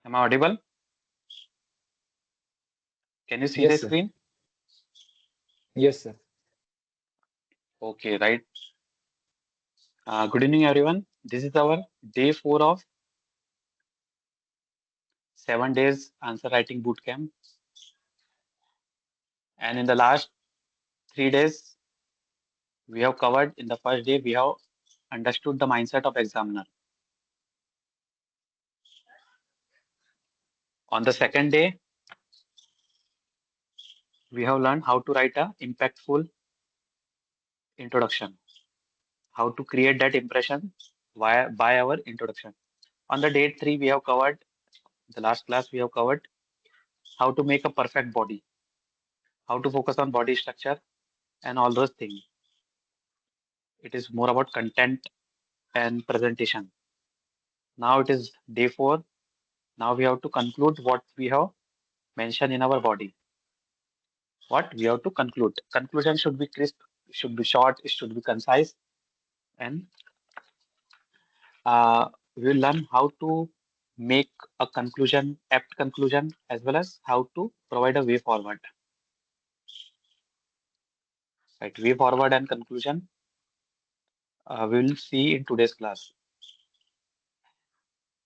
Am I audible? Can you see the Yes, sir. screen? Yes, sir. Okay, right. Good evening, everyone. This is our day 4 of 7 days answer writing bootcamp. And in the last 3 days, we have covered. In the first day, we have understood the mindset of examiner. On the second day, we have learned how to write a impactful introduction, how to create that impression by our introduction. On the day 3, we have covered, the last class, we have covered how to make a perfect body, how to focus on body structure, and all those things. It is more about content and presentation. Now it is day 4. Now we have to conclude what we have mentioned in our body. What we have to conclude. Conclusion should be crisp, should be short, it should be concise, and we will learn how to make a conclusion, apt conclusion, as well as how to provide a way forward. Right, way forward and conclusion. We will see in today's class.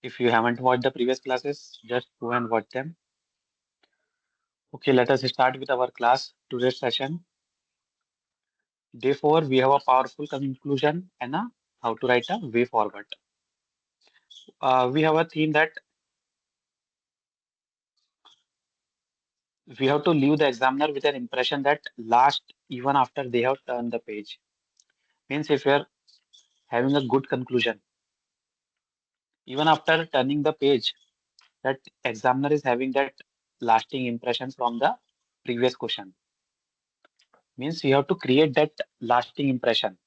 If you haven't watched the previous classes, just go and watch them. Okay, let us start with our class today's session. Day 4, we have a powerful conclusion and a how to write a way forward. We have a theme that we have to leave the examiner with an impression that lasts even after they have turned the page. Means if you are having a good conclusion, even after turning the page, that examiner is having that lasting impression from the previous question. Means you have to create that lasting impression.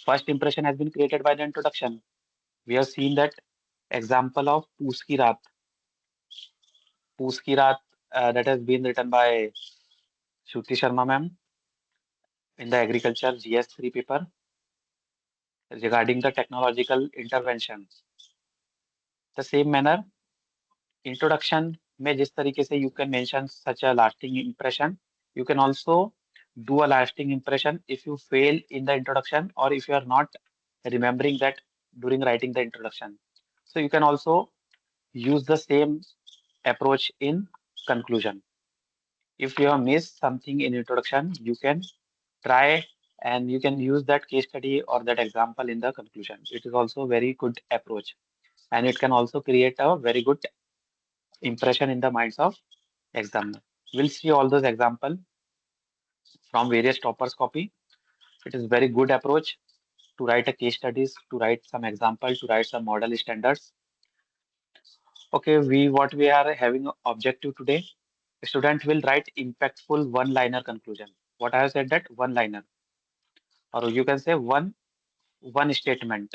First impression has been created by the introduction. We have seen that example of Poos Ki Raat. Poos Ki Raat that has been written by Shruti Sharma ma'am in the agriculture GS3 paper regarding the technological intervention. The same manner, introduction में जिस तरीके से you can mention such a lasting impression, you can also do a lasting impression if you fail in the introduction or if you are not remembering that during writing the introduction. So you can also use the same approach in conclusion. If you have missed something in introduction, you can try and you can use that case study or that example in the conclusion. It is also a very good approach and it can also create a very good impression in the minds of examiner. We'll see all those example from various toppers copy. It is very good approach to write a case studies, to write some example, to write some model standards. Okay, what we are having objective today. A student will write impactful one-liner conclusion. What I have said that one-liner, or you can say one statement.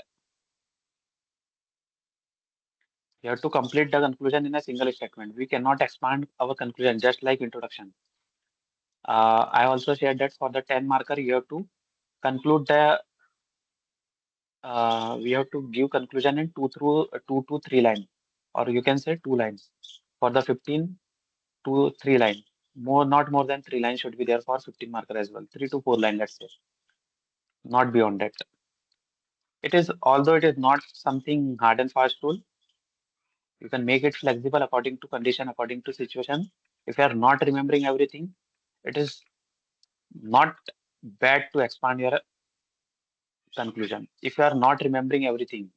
You have to complete the conclusion in a single statement. We cannot expand our conclusion just like introduction. I also shared that for the 10 marker, you have to conclude the we have to give conclusion in 2 to 3 lines, or you can say 2 lines. For the 15, 2 3 lines. Not more than 3 lines should be there for 15 marker as well. 3 to 4 lines, let's say, not beyond that. It is although it is not something hard and fast rule. You can make it flexible according to condition, according to situation. If you are not remembering everything, it is not bad to expand your conclusion. If you are not remembering everything,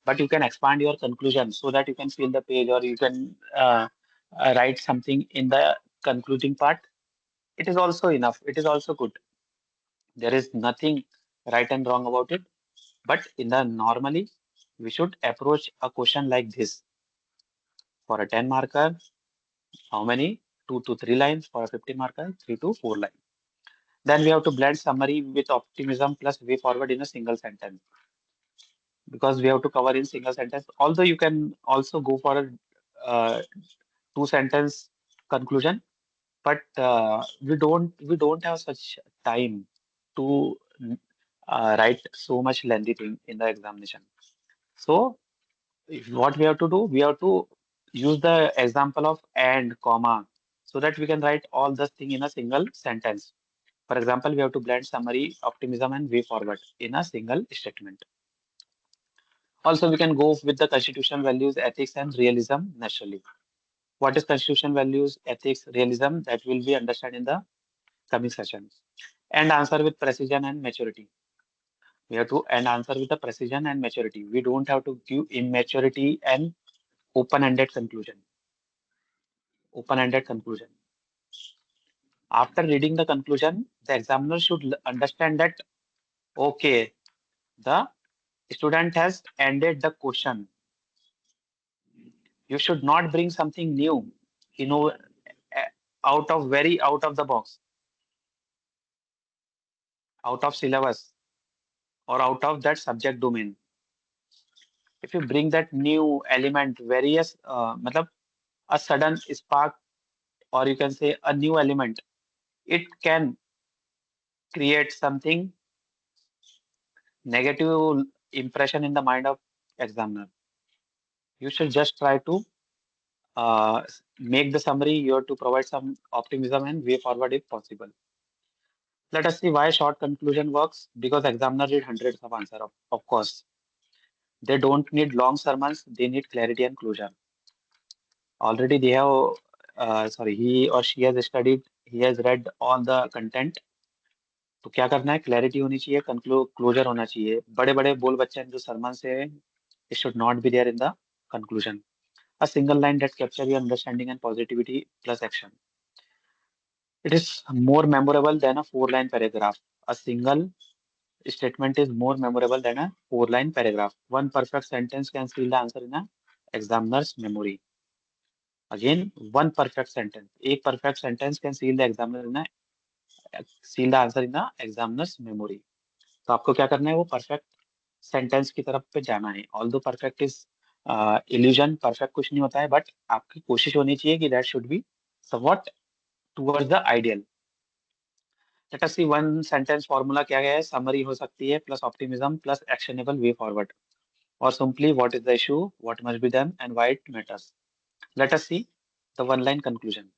but you can expand your conclusion so that you can fill the page or you can write something in the concluding part. It is also enough. It is also good. There is nothing right and wrong about it. But in the normally, we should approach a question like this. For a 10 marker, how many? 2 to 3 lines. For a 50 marker, 3 to 4 lines. Then we have to blend summary with optimism plus way forward in a single sentence because we have to cover in single sentence. Although you can also go for a 2 sentence conclusion, but we don't have such time to write so much lengthy thing in the examination. So what we have to do, we have to use the example of and, comma, so that we can write all this thing in a single sentence. For example, we have to blend summary, optimism, and way forward in a single statement. Also, we can go with the constitutional values, ethics, and realism naturally. What is constitutional values, ethics, realism? That will be understood in the coming session. And answer with precision and maturity. We have to and answer with the precision and maturity. We don't have to give immaturity and open-ended conclusion. Open-ended conclusion. After reading the conclusion, the examiner should understand that okay, the student has ended the question. You should not bring something new, you know, out of the box, out of syllabus, or out of that subject domain. If you bring that new element, various, matlab, a sudden spark, or you can say a new element, it can create something negative impression in the mind of examiner. You should just try to make the summary. You have to provide some optimism and way forward if possible. Let us see why short conclusion works. Because examiner read hundreds of answers. Of course, they don't need long sermons. They need clarity and closure. Already they have, sorry, he or she has studied. He has read all the content. तो क्या करना है? Clarity होनी चाहिए, closure होना चाहिए. बड़े बड़े बोल बच्चे जो सरमन से, it should not be there in the conclusion. A single line that captures your understanding and positivity plus action. It is more memorable than a four-line paragraph. A single statement is more memorable than a four-line paragraph. One perfect sentence can seal the answer in a examiner's memory. Again, one perfect sentence. एक perfect sentence can seal the examiner in a seal the answer in the examiner's memory. तो आपको क्या करना है? वो perfect sentence की तरफ पे जाना है. Although perfect is illusion, perfect कुछ नहीं होता है, but आपकी कोशिश होनी चाहिए कि that should be somewhat towards the ideal. Let us see one sentence formula क्या है? Summary हो सकती है plus optimism plus actionable way forward. Or simply what is the issue, what must be done, and why it matters. Let us see the one line conclusion.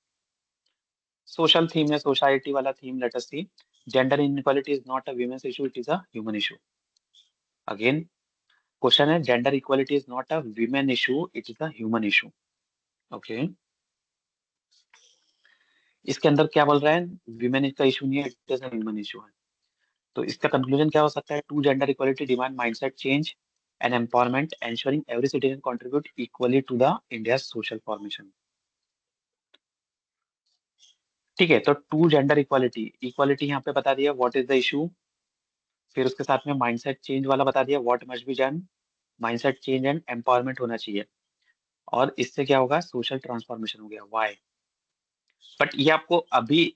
Social theme या society वाला theme. Let us see. Gender inequality is not a women's issue, it is a human issue. Again, question है gender equality is not a women issue, it is a human issue. Okay. इसके अंदर क्या बोल रहा है? Women का issue नहीं है, it is a human issue है. तो इसका कंक्लूजन क्या हो सकता है? To gender equality demand mindset change and empowerment ensuring every citizen contribute equally to the India social formation. ठीक है, तो टू जेंडर इक्वालिटी, इक्वालिटी यहाँ पे बता दिया व्हाट इज द इशू. फिर उसके साथ में माइंडसेट चेंज वाला बता दिया what must be done. Mindset change and empowerment होना चाहिए. और इससे क्या होगा? सोशल ट्रांसफॉर्मेशन हो गया. व्हाई? बट ये आपको अभी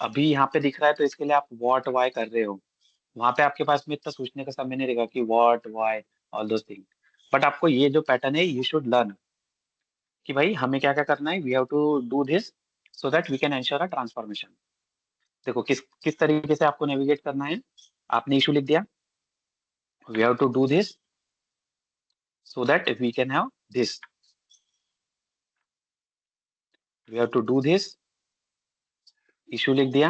अभी यहाँ पे दिख रहा है, तो इसके लिए आप व्हाट वाई कर रहे हो. वहां पे आपके पास में इतना सोचने का समय नहीं रहेगा कि what why all those thing. But आपको ये जो पैटर्न है, यू शुड लर्न कि भाई हमें क्या क्या करना है. We have to do this so that we can ensure a transformation. देखो किस किस तरीके से आपको नेविगेट करना है. आपने इशू लिख दिया, we have to do this so that we can have this. We have to do this. Issue लिख दिया.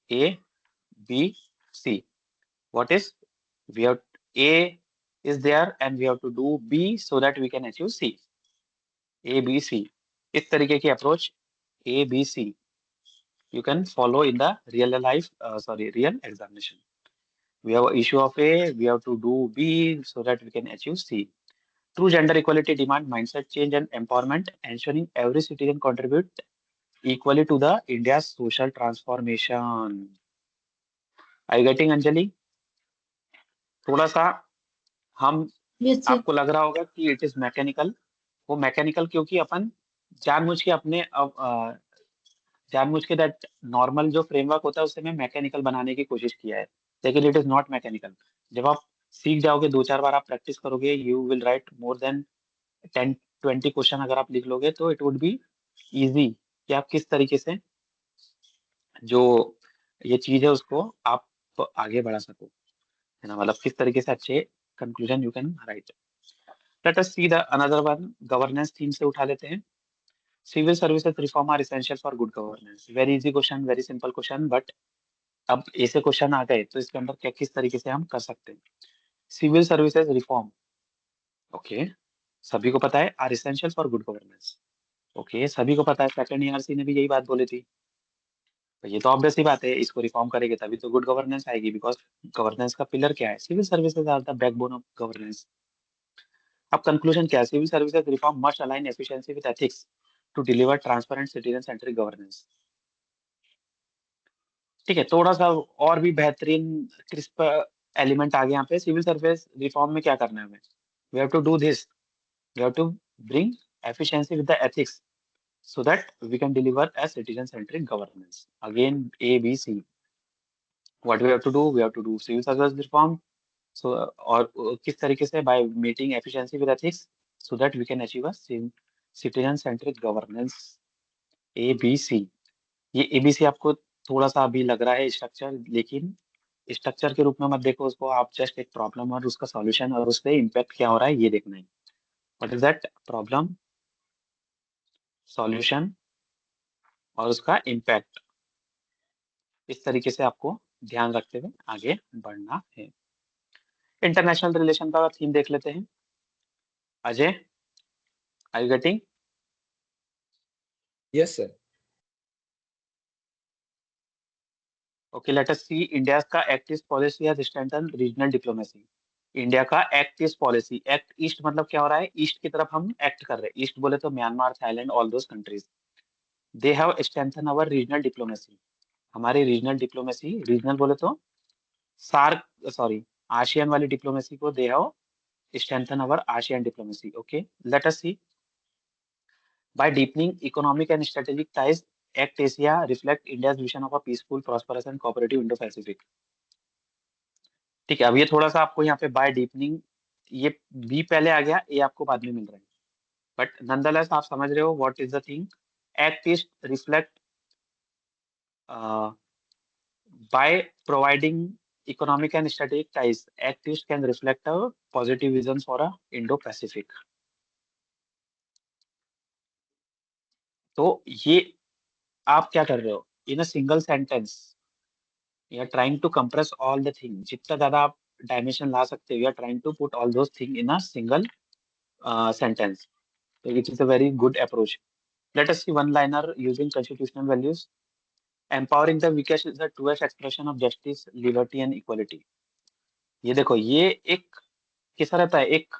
A, B, C. What is? We have A is there and we have to do B so that we can achieve C. A, B, C. इस तरीके की approach A, B, C you can follow in the real life, real examination. We have issue of A, we have to do B so that we can achieve C. True gender equality demand mindset change and empowerment, ensuring every citizen contribute equally to the India's social transformation. Are you getting Anjali? थोड़ा सा हम Yes, sir. आपको लग रहा होगा कि it is mechanical. वो mechanical क्योंकि अपन जानबूझ के अपने जानबूझ के दैट नॉर्मल जो फ्रेमवर्क होता है उसे मैं मैकेनिकल बनाने की कोशिश किया है. लेकिन इट इज नॉट मैकेनिकल. जब आप सीख जाओगे, दो चार बार आप प्रैक्टिस करोगे, you will write more than 10-20 question अगर आप लिख लोगे तो इट वुड बी इजी कि आप किस तरीके से जो ये चीज है उसको आप आगे बढ़ा सको, है ना. मतलब किस तरीके से अच्छे conclusion you can write. Let us see the another one, governance theme से उठा लेते हैं। Civil services reform are essential for good governance. Very easy question, very simple question, but अब ऐसे क्वेश्चन आ गए तो इसके अंदर क्या किस तरीके से हम कर सकते हैं। सिविल सर्विसेज रिफॉर्म, ओके, सभी को पता है, are essential for good governance. Okay, सभी को पता है, सेकंड ईआरसी ने भी यही बात बोली थी। तो ये तो ऑब्वियस ही बात है, इसको रिफॉर्म करेंगे तभी तो गुड गवर्नेंस आएगी, बिकॉज गवर्नेंस का पिलर क्या है, civil services are the backbone of governance. अब कंक्लूजन क्या है, civil services reform must align efficiency with ethics to deliver transparent citizen centric governance. ठीक है, थोड़ा सा और भी बेहतरीन क्रिस्प एलिमेंट आ गया यहाँ पे। सिविल सर्विस रिफॉर्म में क्या करना है हमें, we have to do this, we have to bring efficiency with the ethics so that we can deliver a citizen centric governance. Again, A, B, C. What we have to do, we have to do civil service reform, so और किस तरीके से, by meeting efficiency with ethics so that we can achieve a citizen centric governance. A, B, C. ये A, B, C आपको थोड़ा सा अभी लग रहा है स्ट्रक्चर, लेकिन स्ट्रक्चर के रूप में मत देखो उसको, आप जस्ट एक प्रॉब्लम और उसका सॉल्यूशन और उस पर इम्पैक्ट क्या हो रहा है ये देखना है। What is that, problem, solution और उसका इम्पैक्ट, इस तरीके से आपको ध्यान रखते हुए आगे बढ़ना है। इंटरनेशनल रिलेशन का थीम देख लेते हैं। Ajay, are you getting? Yes, sir. Okay, let us see India का act east policy has strengthen regional diplomacy. India का act east policy, act east मतलब क्या हो रहा है, ईस्ट की तरफ हम एक्ट कर रहे हैं। ईस्ट बोले तो Myanmar, Thailand, all those countries, they have strengthen our regional diplomacy. हमारी रीजनल डिप्लोमेसी, रीजनल बोले तो सार्क, सॉरी, आशियन वाली डिप्लोमेसी को they have strengthen our ASEAN diplomacy. Okay, let us see, by deepening economic and strategic ties, Act Asia reflect India's vision of a peaceful, prosperous and cooperative Indo-Pacific। ठीक है, अब ये थोड़ा सा आपको यहाँ पे बाय डीपनिंग, ये बी पहले आ गया, ए आपको बाद में मिल रहा है, बट नंदलेस आप समझ रहे हो what is the thing. Act east reflect by providing economic and strategic ties, Act East can reflect a positive vision for a Indo-Pacific। तो ये आप क्या कर रहे हो, in a single sentence you are trying to compress all the thing, जितना ज्यादा आप डायमेंशन ला सकते हो, you are trying to put all those thing in a single sentence, which is a very good approach। Let us see one liner using constitutional values। Empowering the weakest is the truest expression of justice, liberty and equality। ये देखो, ये एक कैसा रहता है, एक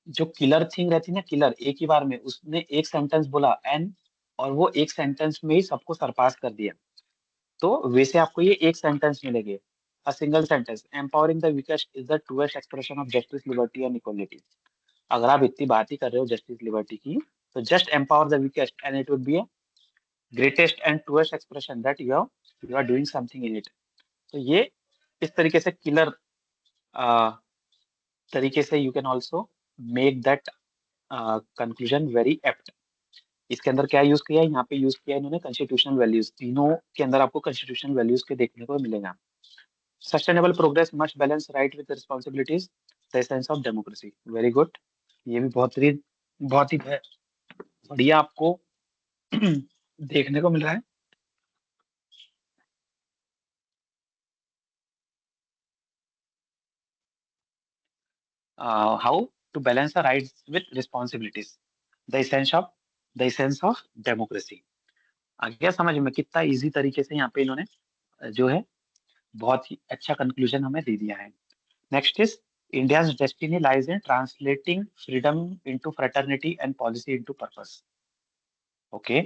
जो killer thing रहती है ना, किलर एक ही बार में उसने एक सेंटेंस बोला एंड, और वो एक सेंटेंस में ही सबको सरपास कर दिया। तो वैसे आपको ये एक सेंटेंस मिलेगी, अ single sentence, empowering the weakest is the truest expression of justice, liberty and equality. अगर आप इतनी बात ही कर रहे हो जस्टिस लिबर्टी की, तो just empower the weakest and it would be a greatest and truest expression that you are doing something in it. तो ये इस तरीके से किलर तरीके से you can also make that conclusion very apt. इसके अंदर क्या यूज किया है, यहाँ पे यूज किया है इन्होंने कॉन्स्टिट्यूशनल वैल्यूज, तीनों के अंदर आपको कॉन्स्टिट्यूशनल वैल्यूज के देखने को मिलेगा। Sustainable progress must balance right with responsibilities, the essence of democracy. Very good, ये भी बहुत ही बढ़िया आपको देखने को मिल रहा है। How to balance the rights with responsibilities, the essence of democracy. आ गया समझ में, कितना इजी तरीके से यहाँ पे इन्होंने जो है बहुत ही अच्छा कंक्लूजन हमें दे दिया है। Next is India's destiny lies in translating freedom into fraternity and policy into purpose. Okay,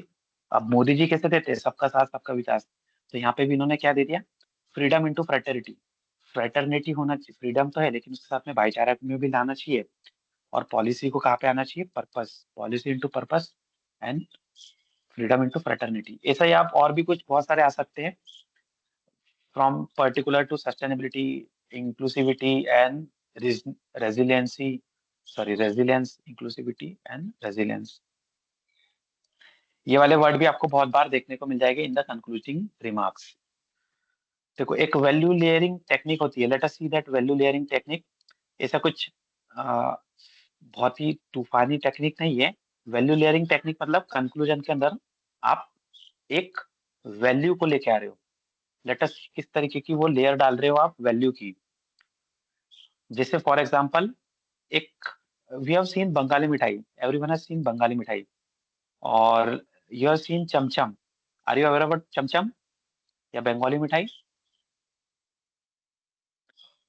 अब मोदी जी कैसे देते हैं, सबका साथ सबका विकास, तो यहाँ पे भी इन्होंने क्या दे दिया, फ्रीडम इनटू फ्रेटर्निटी। फ्रेटर्निटी होना चाहिए, फ्रीडम तो है लेकिन उसके साथ में भाईचारा में भी लाना चाहिए, और पॉलिसी को कहाँ पे आना चाहिए, purpose, policy into purpose and freedom into fraternity. ऐसा ही आप और भी कुछ बहुत सारे आ सकते हैं, from particular to sustainability, inclusivity and resiliency, sorry resilience, inclusivity and resilience. ये वाले वर्ड भी आपको बहुत बार देखने को मिल जाएंगे इन द कंक्लूडिंग रिमार्क्स। देखो, एक वैल्यू लेयरिंग टेक्निक होती है, let us see that value layering technique. ऐसा कुछ बहुत ही तूफानी टेक्निक नहीं है। वैल्यू लेयरिंग टेक्निक मतलब कंक्लूजन के अंदर आप एक वैल्यू को लेके आ रहे हो। लेटस किस तरीके की वो लेयर डाल रहे हो आप वैल्यू की। जैसे फॉर एग्जांपल एक we have seen Bengali mithai, everyone has seen Bengali mithai, और you have seen chamcham. Are you aware about chamcham या Bengali mithai?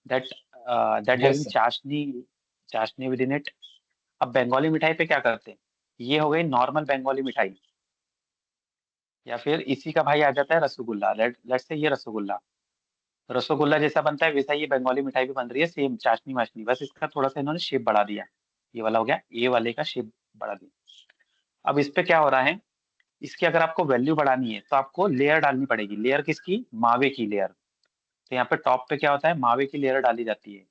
That that Yes, having sir. Chashni, चाशनी विद इन इट। अब बंगाली मिठाई पे क्या करते हैं, ये हो गई नॉर्मल बंगाली मिठाई। या फिर इसी का भाई आ जाता है रसगुल्ला, लेट्स से ये रसगुल्ला, रसगुल्ला जैसा बनता है वैसा ये बंगाली मिठाई भी बन रही है, सेम चाशनी वाशनी, बस इसका थोड़ा सा इन्होंने शेप बढ़ा दिया। ये वाला हो गया, ये वाले का शेप बढ़ा दिया। अब इस पे क्या हो रहा है, इसकी अगर आपको वैल्यू बढ़ानी है तो आपको लेयर डालनी पड़ेगी। लेयर किसकी? मावे की लेयर। तो यहाँ पे टॉप पे क्या होता है, मावे की लेयर डाली जाती है।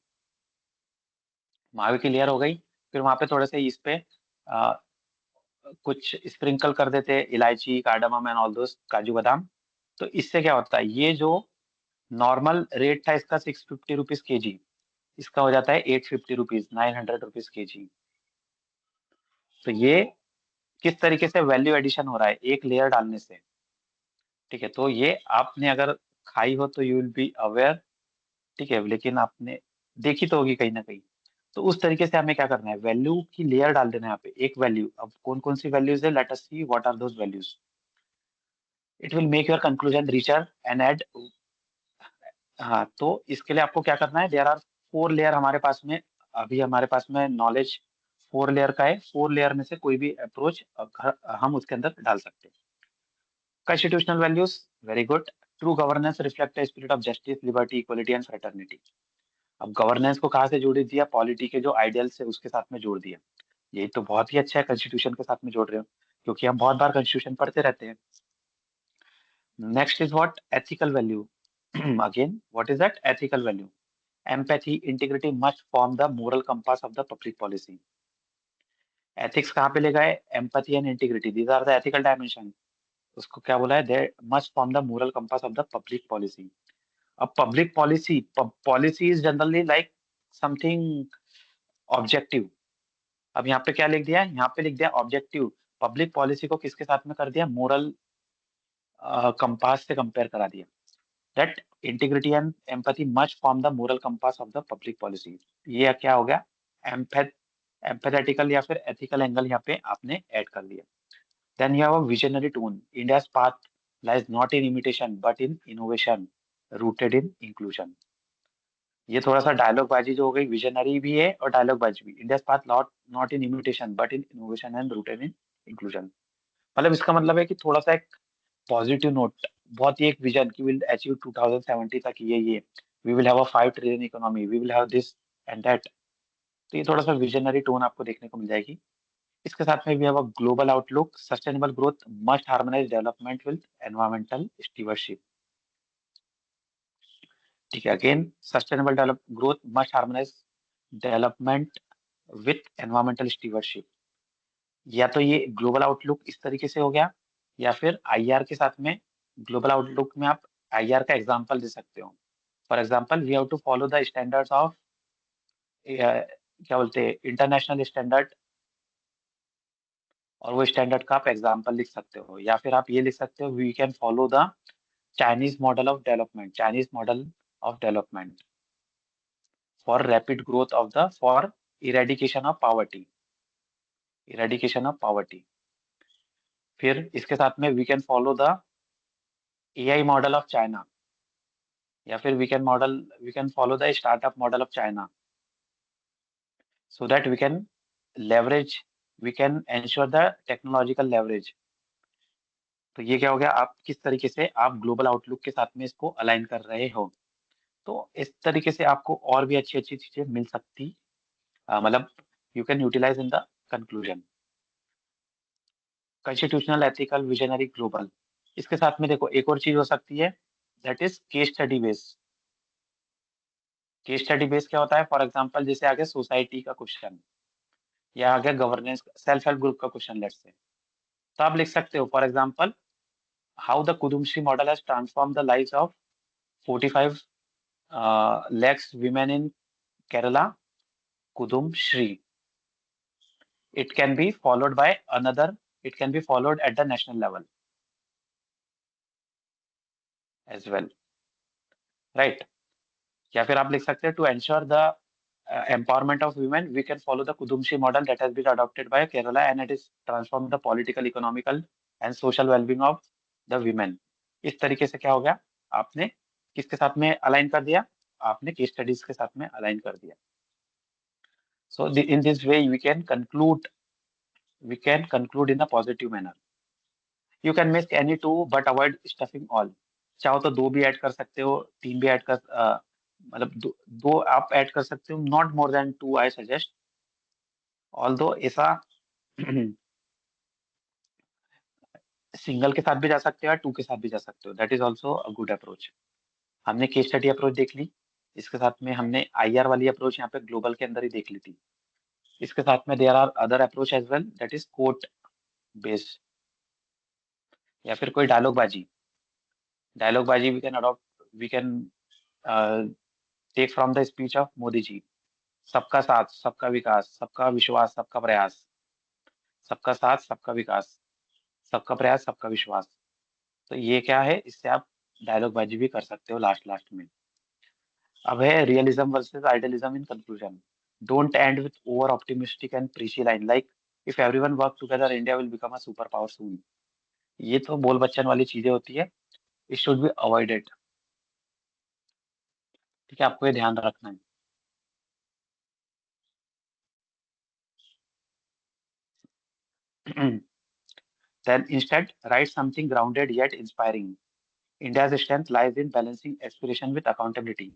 मावे की लेयर हो गई, फिर वहां पे थोड़े से इस पे आ, कुछ स्प्रिंकल कर देते हैं इलायची, कार्डामम एंड ऑल दोस, काजू बादाम। तो इससे क्या होता है, ये जो नॉर्मल रेट था इसका 650 रुपीज kg, इसका हो जाता है 850 रुपीज, 900 रुपीज kg। तो ये किस तरीके से वैल्यू एडिशन हो रहा है एक लेयर डालने से। ठीक है, तो ये आपने अगर खाई हो तो यू विल बी अवेयर। ठीक है, लेकिन आपने देखी तो होगी कहीं ना कहीं। तो उस तरीके से हमें क्या करना है, वैल्यू की लेयर डाल देना है यहाँ पे एक वैल्यू। अब कौन कौन सी वैल्यूज है, let us see what are those values. It will make your conclusion richer and add. हाँ, तो इसके लिए आपको क्या करना है, देयर आर 4 लेयर हमारे पास में। अभी हमारे पास में नॉलेज 4 लेयर का है, 4 लेयर में से कोई भी अप्रोच हम उसके अंदर डाल सकते हैं। Constitutional values, very good. True governance reflect spirit of justice, liberty, equality and fraternity. अब गवर्नेंस को कहाँ से जोड़ दिया, पॉलिटी के जो आइडियल्स है उसके साथ में जोड़ दिया। यही तो बहुत ही अच्छा है, कॉन्स्टिट्यूशन के साथ में जोड़ रहे हो, क्योंकि हम बहुत बार कॉन्स्टिट्यूशन पढ़ते रहते हैं। Next is what, ethical value. Again what is that ethical value? Empathy, integrity must form the moral compass of the public policy. Ethics कहाँ पे ले गए, empathy and integrity, these are the ethical dimension. उसको क्या बोला है, they must form the moral compass of the public policy. अब public policy, policy is generally like something objective. अब यहाँ पे क्या लिख दिया है, यहाँ पे लिख दिया ऑब्जेक्टिव। पब्लिक पॉलिसी को किसके साथ में कर दिया, मोरल कंपास से कंपेयर करा दिया। That integrity and empathy must form the moral compass of the public policy. ये क्या हो गया, एम्पैथ एम्पैथेटिकल या फिर एथिकल एंगल यहाँ पे आपने ऐड कर दिया। Then you have a visionary tone, India's path lies not in imitation but in innovation rooted in inclusion. ये थोड़ा सा डायलॉग बाजी जो हो गई, विजनरी भी है और डायलॉग बाजी भी। India's path not not in imitation but in innovation and rooted in inclusion. मतलब इसका मतलब है कि थोड़ा सा एक पॉजिटिव नोट, बहुत ही एक विजन की विल अचीव 2070 तक ये we will have a 5 trillion economy, we will have this and that. तो ये थोड़ा सा विजनरी टोन आपको देखने को मिल जाएगी। इसके साथ में we have a global outlook, sustainable growth must harmonise development with environmental stewardship. ठीक है, again sustainable develop growth must harmonise development with environmental stewardship. या तो ये ग्लोबल आउटलुक इस तरीके से हो गया, या फिर आईआर के साथ में। ग्लोबल आउटलुक में आप आईआर का एग्जांपल दे सकते हो। For example we have to follow the standards of, क्या बोलते हैं, इंटरनेशनल स्टैंडर्ड। और वो स्टैंडर्ड का आप एग्जांपल लिख सकते हो, या फिर आप ये लिख सकते हो, we can follow the Chinese model of development, Chinese model of development for rapid growth of the, for eradication of poverty, eradication of poverty. फिर इसके साथ में we can follow the AI model of China, या फिर we can follow the startup model of China, so that we can leverage, we can ensure the technological leverage. तो ये क्या हो गया, आप किस तरीके से आप ग्लोबल आउटलुक के साथ में इसको अलाइन कर रहे हो। तो इस तरीके से आपको और भी अच्छी अच्छी चीजें मिल सकती, मतलब you can utilise in the conclusion. Constitutional, ethical, visionary, global. इसके साथ में देखो एक और चीज हो सकती है, that is case study base. Case study base क्या होता है, फॉर एग्जांपल जैसे आ गया सोसाइटी का क्वेश्चन, या आ गया गवर्नेंस, सेल्फ हेल्प ग्रुप का क्वेश्चन लेट्स से। तो आप लिख सकते हो for example, how the Kudumbashree model has transform the lives of 45 lakhs women in Kerala Kudum Shri. It can be followed by another. It can be followed at the national level as well, right? या फिर आप लिख सकते हैं to ensure the empowerment of women, we can follow the Kudumshi model that has been adopted by Kerala and it is transformed the political, economical and social well-being of the women. इस तरीके से क्या हो गया, आपने किसके साथ में अलाइन कर दिया, आपने केस स्टडीज के साथ में अलाइन कर दिया. So in this way we can conclude in a positive manner. You can make any two but avoid stuffing all. चाहो तो दो भी ऐड कर सकते हो, तीन भी ऐड कर मतलब दो आप ऐड कर सकते हो, not more than two I suggest. Although ऐसा सिंगल के साथ भी जा सकते हो या टू के साथ भी जा सकते हो, that is also a good approach. हमने केस स्टडी अप्रोच देख ली, इसके साथ में हमने आईआर वाली अप्रोच यहाँ पे ग्लोबल के अंदर ही देख ली थी. इसके साथ में there are other approach as well, that is quote based या फिर कोई डायलॉग बाजी we can adopt, we can take from the speech of Modi ji. सबका साथ सबका विकास, सबका विश्वास सबका प्रयास, सबका साथ सबका विकास, सबका प्रयास सबका विश्वास. तो ये क्या है, इससे आप डायलॉग बाजी भी कर सकते हो लास्ट लास्ट में. अब है realism versus idealism in conclusion. Don't end with over optimistic and preachy line like if everyone work together India will become a super power soon. ये तो बोल बच्चन वाली चीजें होती है, इट शुड बी अवॉइडेड. ठीक है, आपको ये ध्यान रखना है. Then instead write something grounded yet inspiring. India's strength lies in balancing aspiration with accountability.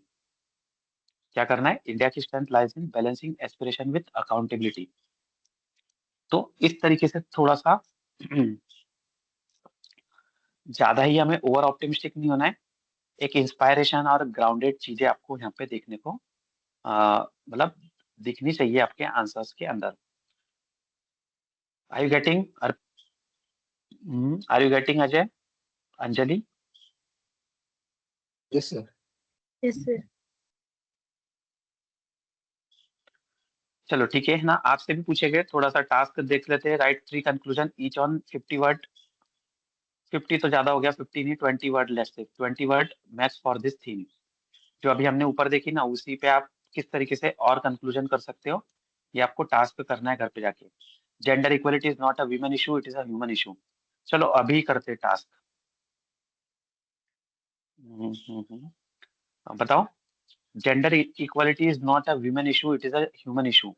क्या करना है, इंडिया की strength lies in balancing aspiration with accountability. तो इस तरीके से थोड़ा सा ज्यादा ही हमें ओवर ऑप्टिमिस्टिक नहीं होना है. एक इंस्पायरेशन और ग्राउंडेड चीजें आपको यहाँ पे देखने को मतलब दिखनी चाहिए आपके आंसर्स के अंदर. Are you getting, are you getting Ajay, Anjali? Yes, sir. Yes, sir. चलो ठीक है ना, आपसे भी पूछे गए, थोड़ा सा टास्क देख लेते हैं. Right 3 conclusion each on 50 word. 50 तो ज्यादा हो गया, 50 नहीं 20 word, let's say 20 word max for this theme. जो अभी हमने ऊपर देखी ना, उसी पे आप किस तरीके से और कंक्लूजन कर सकते हो, ये आपको टास्क करना है घर पे जाके. Gender equality is not a women issue, it is a human issue. चलो अभी करते टास्क. बताओ. Gender equality is not a women issue, it is a human issue.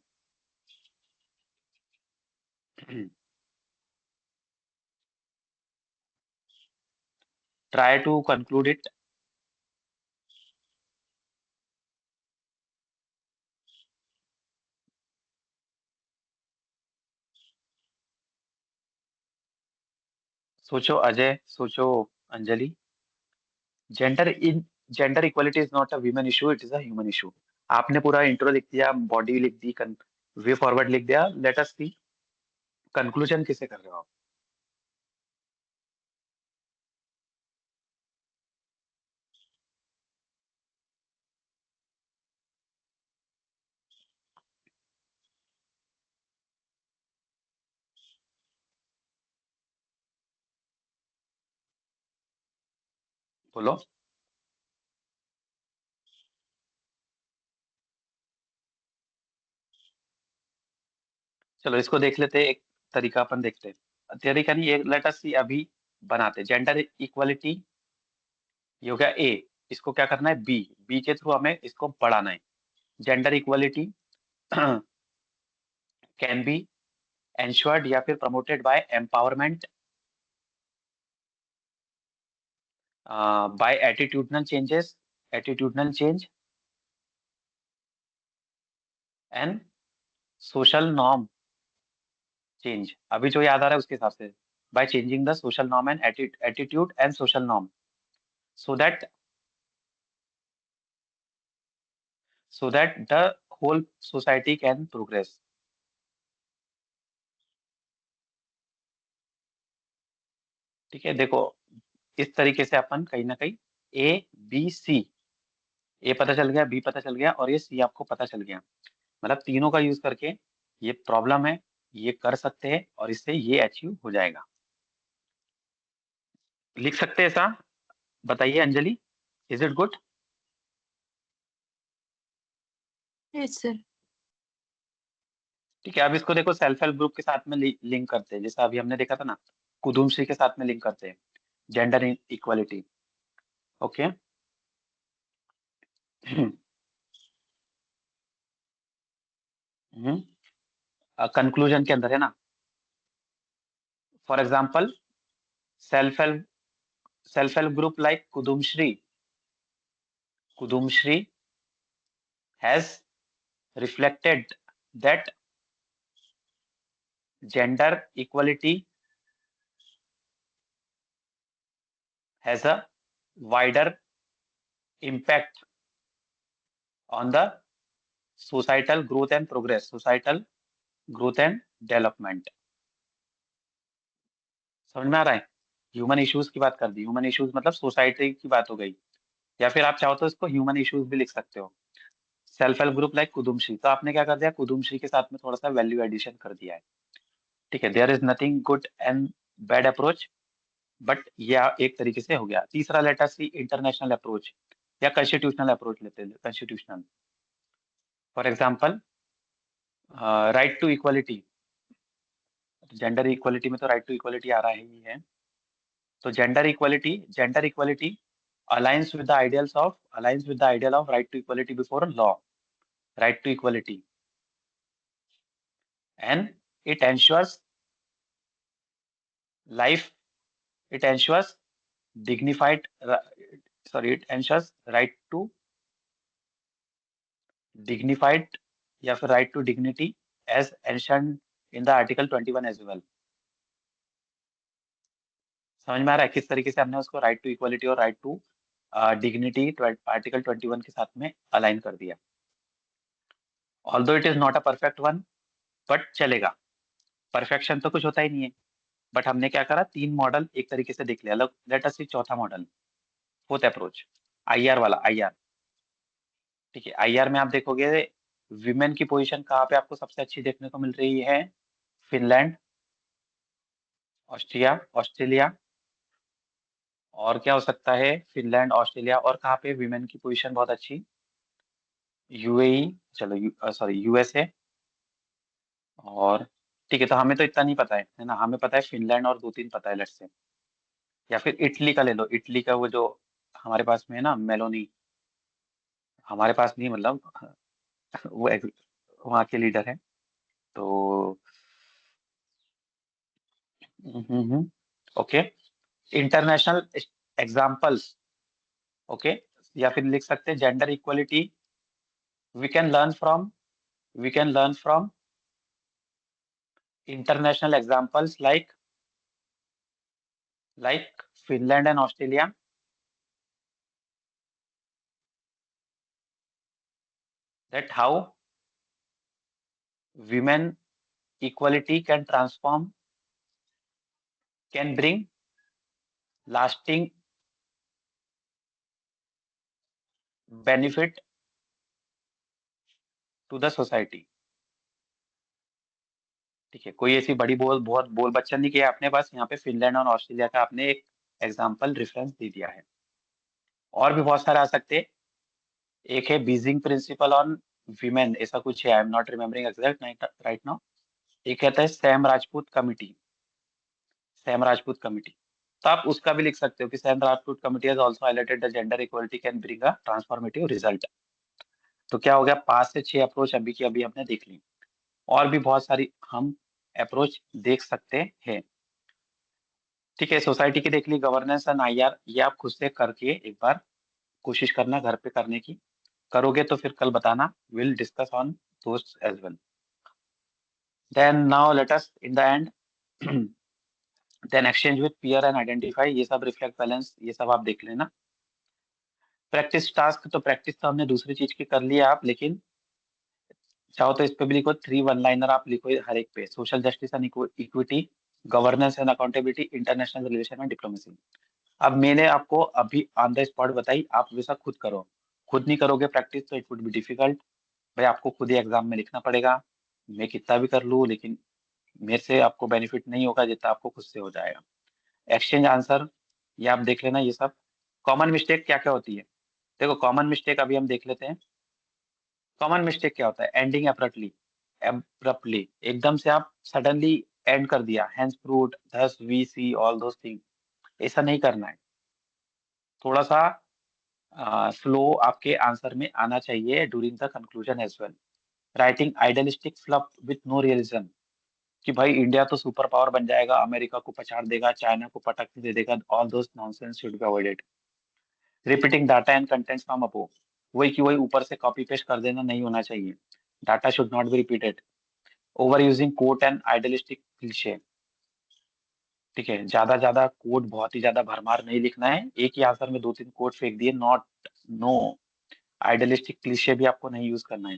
Try to conclude it. सोचो अजय, सोचो Anjali. Gender equality is not a women issue, it is a human issue. आपने पूरा intro लिख दिया, बॉडी लिख दी, way forward लिख दिया. Late us सी conclusion किसे कर रहे हो आप. बोलो. चलो इसको देख लेते हैं, एक तरीका अपन देखते हैं. तरीका नहीं, एक लेट अस सी अभी बनाते. जेंडर इक्वलिटी ये हो गया ए. इसको क्या करना है, बी. बी के थ्रू हमें इसको बढ़ाना है. Gender equality can be ensured या फिर promoted by empowerment, by attitudinal change and social norm change. अभी जो याद आ रहा है उसके हिसाब से, by changing the social norm and attitude and social norm so that the whole society can progress. ठीक है, देखो इस तरीके से अपन कहीं ना कहीं ए बी सी, ए पता चल गया, बी पता चल गया और ये सी आपको पता चल गया. मतलब तीनों का यूज करके ये प्रॉब्लम है, ये कर सकते हैं और इससे ये अचीव हो जाएगा। लिख सकते हैं ऐसा? बताइए Anjali, is it good? Yes sir. ठीक है, अब इसको देखो सेल्फ हेल्प ग्रुप के साथ में लिंक करते हैं, जैसा अभी हमने देखा था ना, कुदुमश्री के साथ में लिंक करते हैं, जेंडर इक्वालिटी। ओके। कंक्लूजन के अंदर है ना, for example self help group like Kudumbashree has reflected that gender equality has a wider impact on the societal growth and progress, societal growth and development। समझ में आ रहा है? ह्यूमन इश्यूज की बात कर दी, ह्यूमन इश्यूज मतलब सोसाइटी की बात हो गई, या फिर आप चाहो तो इसको ह्यूमन इश्यूज भी लिख सकते हो। सेल्फ हेल्प ग्रुप लाइक कुदुमश्री, तो आपने क्या कर दिया, कुदुमश्री के साथ में थोड़ा सा वैल्यू एडिशन कर दिया है। ठीक है, there is nothing good and bad approach, but यह एक तरीके से हो गया। तीसरा लेटर सी इंटरनेशनल अप्रोच या कॉन्स्टिट्यूशनल अप्रोच लेते हैं, constitutional. For example right to equality, gender equality में तो राइट टू इक्वालिटी आ रहा ही है, तो gender equality aligns with the ideal of right to equality before law, right to equality, and it ensures life, it ensures dignified it ensures right to dignified या फिर right to dignity as mentioned in the article 21 as well। समझ में आ रहा है किस तरीके से हमने उसको राइट टू इक्वालिटी और राइट टू डिग्निटी आर्टिकल 21 के साथ में अलाइन कर दिया। Although it is not a perfect one, but चलेगा, परफेक्शन तो कुछ होता ही नहीं है। बट हमने क्या करा, तीन मॉडल एक तरीके से देख लिया। लेट अस सी चौथा मॉडल, फोर्थ अप्रोच, आईआर वाला, आईआर। ठीक है, आईआर में आप देखोगे विमेन की पोजीशन कहाँ पे आपको सबसे अच्छी देखने को मिल रही है, फिनलैंड, ऑस्ट्रेलिया, और क्या हो सकता है, फिनलैंड, ऑस्ट्रेलिया, और कहाँ पे विमेन की पोजीशन बहुत अच्छी, यूएई, चलो सॉरी यूएसए, और ठीक है, तो हमें तो इतना नहीं पता है ना, हमें पता है फिनलैंड और दो तीन पता है, लेट्स से। या फिर इटली का ले लो, इटली का वो जो हमारे पास में है ना, मेलोनी, हमारे पास नहीं मतलब वो वहाँ के लीडर है, तो ओके, इंटरनेशनल एग्जाम्पल्स। ओके, या फिर लिख सकते हैं gender equality we can learn from, we can learn from international examples like Finland and Australia, that how women equality can transform, can bring lasting benefit to the society। ठीक है, कोई ऐसी बड़ी बहुत बोल बच्चन नहीं किया आपने, बस यहाँ पे फिनलैंड और ऑस्ट्रेलिया का आपने एक एग्जाम्पल रेफरेंस दे दिया है। और भी बहुत सारे आ सकते हैं, एक है बीजिंग प्रिंसिपल ऑन वीमेन, ऐसा कुछ है, I am not remembering exact right now. एक कहता है सैम राजपूत कमिटी, तो आप उसका भी लिख सकते हो कि Sam Rajput committee has also highlighted the gender equality can bring a transformative result. तो क्या हो गया, 5 से 6 अप्रोच अभी की अभी हमने देख ली, और भी बहुत सारी हम अप्रोच देख सकते हैं। ठीक है, सोसाइटी की देख ली, गवर्नेंस एंड आईआर, ये आप खुद से करके एक बार कोशिश करना घर पे करने की, करोगे तो फिर कल बताना, विल डिस्कस ऑन दोस्त as well. Then now let us in the end then exchange with peer and identify, ये सब रिफ्लेक्ट बैलेंस, ये सब आप देख लेना। प्रैक्टिस टास्क, तो प्रैक्टिस तो हमने दूसरी चीज की कर लिया आप, लेकिन चाहो तो इस पे भी लिखो, 3 वन लाइनर आप लिखो हर एक पे, social justice and equity, governance and accountability, international relation and diplomacy. अब मैंने आपको अभी ऑन द स्पॉट बताई, आप वैसा खुद करो, खुद नहीं करोगे प्रैक्टिस तो इट वुड बी डिफिकल्ट। भाई आपको खुद ही एग्जाम में लिखना पड़ेगा। मैं कितना भी कर लूँ लेकिन मेरे से आपको बेनिफिट नहीं होगा जितना आपको खुद से हो जाएगा। एक्सचेंज आंसर, ये आप देख लेना। ये सब कॉमन मिस्टेक क्या क्या होती है, देखो कॉमन मिस्टेक अभी हम देख लेते हैं। कॉमन मिस्टेक क्या होता है, एंडिंग एब्रप्टली। एब्रप्टली एकदम से आप सडनली एंड कर दिया, hence fruit thus we see all those thing, ऐसा नहीं करना है। थोड़ा सा फ्लो आपके आंसर में आना चाहिए during the conclusion as well. Writing idealistic fluff with no realism, कि भाई इंडिया तो सुपर पावर बन जाएगा, अमेरिका को पछाड़ देगा, चाइना को पटक दे देगा, all those nonsense should be avoided. Repeating data and contents from above, वही की वही ऊपर से कॉपी पेस्ट कर देना नहीं होना चाहिए। Data should not be repeated. Over using quote and idealistic cliche, ठीक है, ज्यादा ज्यादा कोट, बहुत ही ज्यादा भरमार नहीं लिखना है, एक ही आंसर में दो तीन कोट फेंक दिए, नॉट, नो। आइडियलिस्टिक क्लीशे भी आपको नहीं यूज करना है,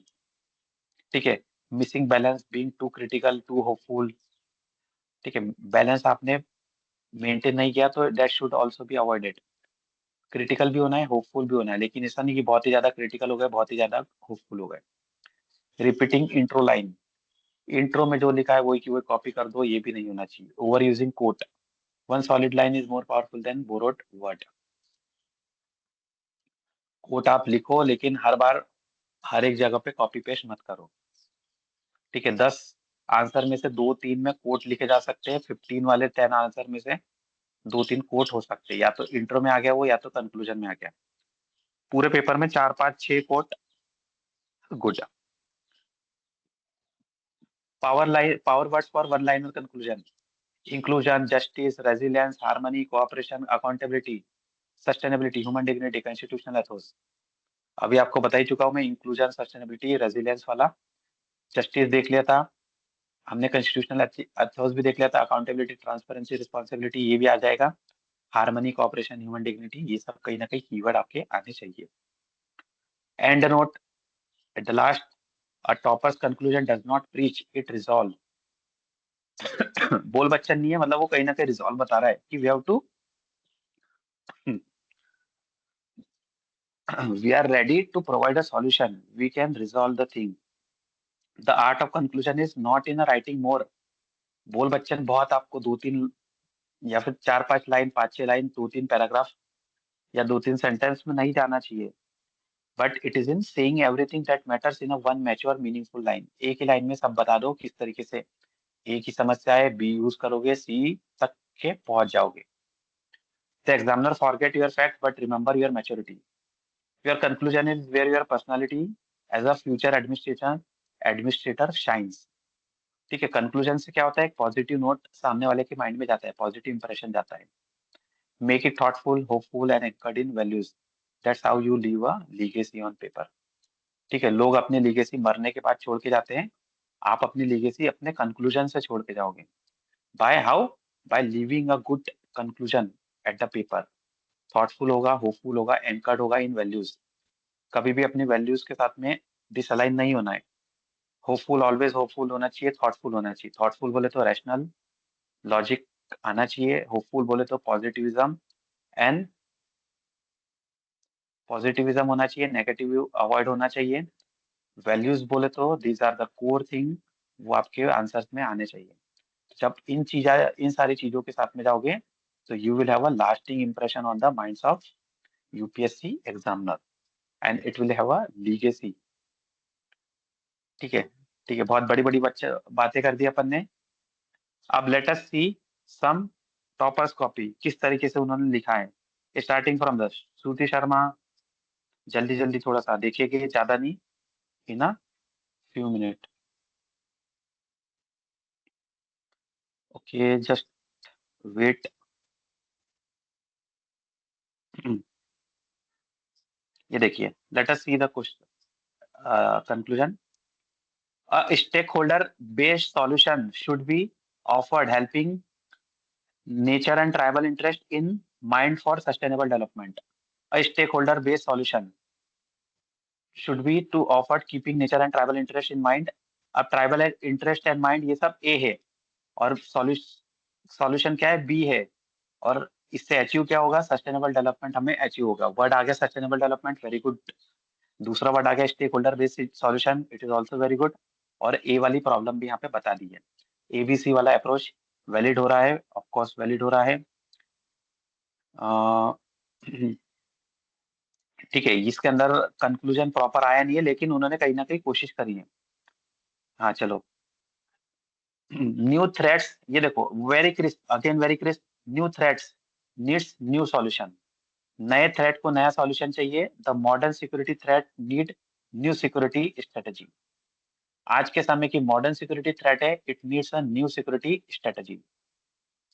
ठीक है। Missing balance, being too critical too hopeful, ठीक है, बैलेंस आपने मेंटेन नहीं किया तो that should also be avoided. Critical भी होना है, होपफुल भी होना है, लेकिन ऐसा नहीं कि बहुत ही ज्यादा क्रिटिकल हो गए, बहुत ही ज्यादा होपफुल हो गए। रिपीटिंग इंट्रो लाइन, इंट्रो में जो लिखा है वही की वही कॉपी कर दो, ये भी नहीं होना चाहिए। Over using quote, one solid line is more powerful than borrowed word. Quote आप लिखो लेकिन हर बार हर एक जगह पे कॉपी पेस्ट मत करो, ठीक है। 10 आंसर में से दो तीन में कोट लिखे जा सकते हैं, 15 वाले 10 आंसर में से दो तीन कोट हो सकते हैं, या तो इंट्रो में आ गया वो, या तो कंक्लूजन में आ गया। पूरे पेपर में 4 5 6 quote, good. Power line, power words for one liner conclusion, inclusion, justice, resilience, harmony, cooperation, accountability, sustainability, human dignity, constitutional ethos. अभी आपको बता ही चुका हूँ मैं, इंक्लूजन, सस्टेनेबिलिटी, रेजिलियंस वाला। जस्टिस देख लिया था हमने, कॉन्स्टिट्यूशनल एथोस भी देख लिया था, अकाउंटेबिलिटी, ट्रांसपेरेंसी, रिस्पॉन्सिबिलिटी, ये भी आ जाएगा। हार्मनी, कोऑपरेशन, ह्यूमन डिग्निटी, ये सब कहीं ना कहीं कीवर्ड आपके आने चाहिए। And note at the last, a toppers conclusion does not preach, it resolve. बोल बच्चन नहीं है, मतलब वो कहीं ना कहीं रिजॉल्व बता रहा है कि we have to, we are ready to provide a solution, we can resolve the thing. The art of conclusion is not in a writing more. बोल बच्चन बहुत आपको दो तीन या फिर चार पांच लाइन, पांच छह लाइन, दो तीन पैराग्राफ या दो तीन सेंटेंस में नहीं जाना चाहिए, but it is in saying everything that matters in a one mature meaningful line. एक ही लाइन में सब बता दो किस तरीके से एक ही समस्या है, बी यूज करोगे सी तक के पहुंच जाओगे। The examiner forget your fact but remember your maturity. Your conclusion is where your personality as a future administrator shines. ठीक है, कंक्लूजन से क्या होता है, एक पॉजिटिव नोट सामने वाले के माइंड में जाता है, पॉजिटिव इंप्रेशन जाता है। Make it thoughtful, hopeful and anchored in values, that's how you leave a legacy on paper. ठीक है, लोग अपनी लीगेसी मरने के बाद छोड़ के जाते हैं, आप अपनी लीगेसी अपने कंक्लूजन से छोड़ के जाओगे। By how, by living a good conclusion at the paper. Thoughtful होगा, होपफुल होगा, एंकर्ड होगा इन वैल्यूज, कभी भी अपनी वैल्यूज के साथ में डिसअलाइन नहीं होना है। होपफुल, ऑलवेज होपफुल होना चाहिए, थॉटफुल होना चाहिए। थॉटफुल बोले तो रैशनल लॉजिक आना चाहिए, होपफुल बोले तो पॉजिटिविज्म एंड पॉजिटिविज्म होना चाहिए, नेगेटिव अवॉइड होना चाहिए। वैल्यूज बोले तो these are the core thing, वो आपके आंसर्स में आने चाहिए। जब इन सारी चीजों के साथ में जाओगे तो you will have a lasting impression on the minds of UPSC examiner and it will have a legacy. ठीक है, ठीक है, बहुत बड़ी बड़ी बच्चे बातें कर दी अपन ने। अब let us see some toppers copy, किस तरीके से उन्होंने लिखा है। Starting from the Shruti Sharma, जल्दी जल्दी थोड़ा सा देखिएगा, ज्यादा नहीं, in a few minute. Okay, just wait. ये देखिए, let us see the question conclusion. A stakeholder based solution should be offered helping nature and tribal interest in mind for sustainable development. A stakeholder based solution should be to offered keeping nature and tribal interest in mind. अब tribal interest and mind ये सब ए है, और solution क्या है, B है, और इससे अचीव क्या होगा, सस्टेनेबल डेवलपमेंट हमें अचीव होगा। वर्ड आ गया सस्टेनेबल डेवलपमेंट, वेरी गुड। दूसरा वर्ड आ गया stakeholder based solution, it is also very good. और ए वाली प्रॉब्लम भी यहाँ पे बता दी है। एबीसी वाला अप्रोच वैलिड हो रहा है, ऑफकोर्स वैलिड हो रहा है। ठीक है, इसके अंदर कंक्लूजन प्रॉपर आया नहीं है, लेकिन उन्होंने कहीं ना कहीं कोशिश करी है। हाँ चलो, न्यू थ्रेट्स, ये देखो very crisp, again very crisp, new threats needs new solution. नए थ्रेट को नया सॉल्यूशन चाहिए। The modern security threat need new security strategy. आज के समय की मॉडर्न सिक्योरिटी थ्रेट है, it needs a new security strategy.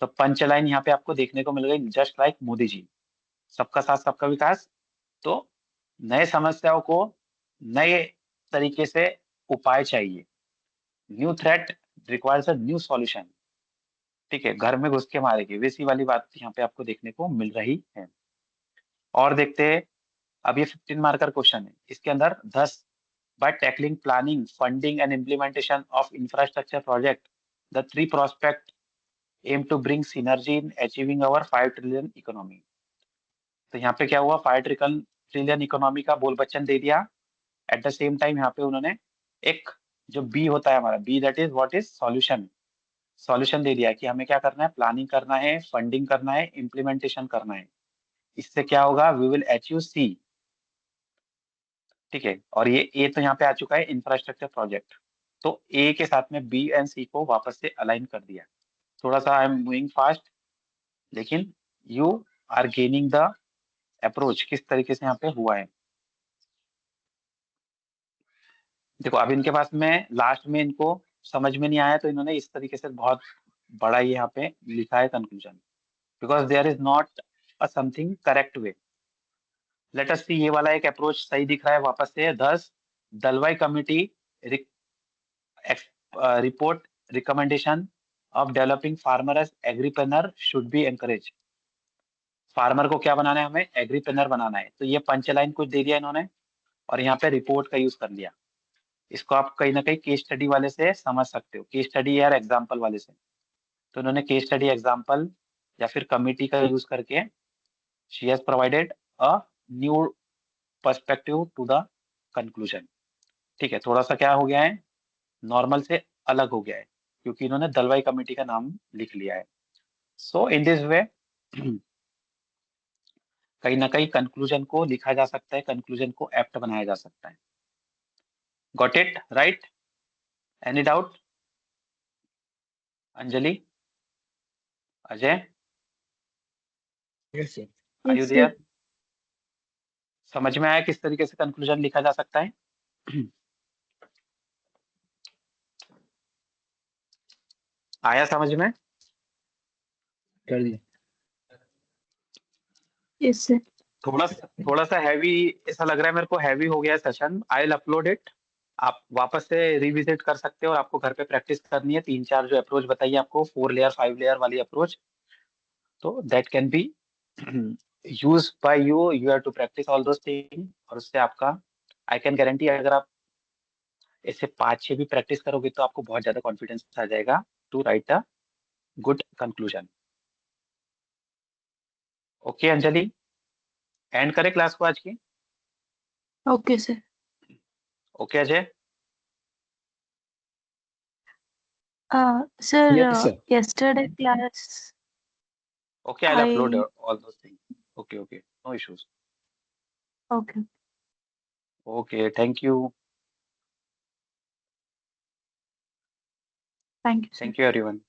तो पंच लाइन यहाँ पे आपको देखने को मिल गई, जस्ट लाइक मोदी जी, सबका साथ सबका विकास। तो नए समस्याओं को नए तरीके से उपाय चाहिए। New threat requires a new solution. ठीक है, घर में घुस के मारेगी, वैसी वाली बात यहाँ पे आपको देखने को मिल रही है। और देखते हैं, अब ये 15 मार्कर क्वेश्चन है, इसके अंदर 10 by tackling planning, funding and implementation of infrastructure project, the three prospects aim to bring synergy in achieving our 5 trillion economy। तो यहाँ पे क्या हुआ, 5 ट्रिलियन इकोनॉमी का बोल बच्चन दे दिया। एट द सेम टाइम यहाँ पे उन्होंने एक जो बी होता है हमारा, B that is what is solution, solution दे दिया कि हमें क्या करना है, प्लानिंग करना है, फंडिंग करना है, इम्प्लीमेंटेशन करना है। इससे क्या होगा, वी विल अचीव सी। ठीक है, और ये ए तो यहाँ पे आ चुका है, इंफ्रास्ट्रक्चर प्रोजेक्ट। तो ए के साथ में बी एंड सी को वापस से अलाइन कर दिया। थोड़ा सा आई एम मूविंग फास्ट, लेकिन you are gaining the approach किस तरीके से यहाँ पे हुआ है। देखो अब इनके पास में लास्ट में इनको समझ में नहीं आया, तो इन्होंने इस तरीके से बहुत बड़ा ये यहाँ पे लिखा है conclusion, because there is not a something correct way. Let us see, ये वाला एक अप्रोच सही दिख रहा है वापस से। दस Dalwai committee report recommendation of developing farmer as agripreneur should be encouraged। Farmer को क्या बनाना है, हमें एग्रीप्रेन्योर बनाना है। तो ये पंचलाइन कुछ दे दिया इन्होंने, और यहाँ पे रिपोर्ट का यूज कर लिया। इसको आप कहीं ना कहीं केस स्टडी वाले से समझ सकते हो, केस स्टडी या एग्जाम्पल वाले से। तो उन्होंने केस स्टडी, एग्जाम्पल या फिर कमिटी का यूज करके she has provided a new perspective to the conclusion. ठीक है, थोड़ा सा क्या हो गया है, नॉर्मल से अलग हो गया है, क्योंकि इन्होंने दलवाई कमेटी का नाम लिख लिया है। सो इन दिस वे कहीं ना कहीं कंक्लूजन को लिखा जा सकता है, कंक्लूजन को एप्ट बनाया जा सकता है। Got it right? Any doubt? Anjali, Ajay, Yes, sir. Are you Yes, sir. There? समझ में आया किस तरीके से कंक्लूजन लिखा जा सकता है? आया समझ में? कर दिया। Yes, sir. थोड़ा सा हैवी ऐसा लग रहा है मेरे को, हैवी हो गया है session. I will upload it, आप वापस से रिविजिट कर सकते हो, और आपको घर पे प्रैक्टिस करनी है। 3-4 जो अप्रोच बताइए आपको, 4 लेयर 5 लेयर वाली अप्रोच, तो that can be use by you, you have to practice all those thing. और उससे आपका, आई कैन गारंटी, अगर आप ऐसे 5-6 भी प्रैक्टिस करोगे तो आपको बहुत ज्यादा कॉन्फिडेंस आ जाएगा to write a good conclusion. Okay Anjali, end करें क्लास को आज की? Okay, sir. Okay Ajay? Sir, Yes, sir. yesterday class, okay, I will upload I, all those thing. Okay okay, no issues. okay. Okay, thank you. Thank you, sir. Thank you everyone.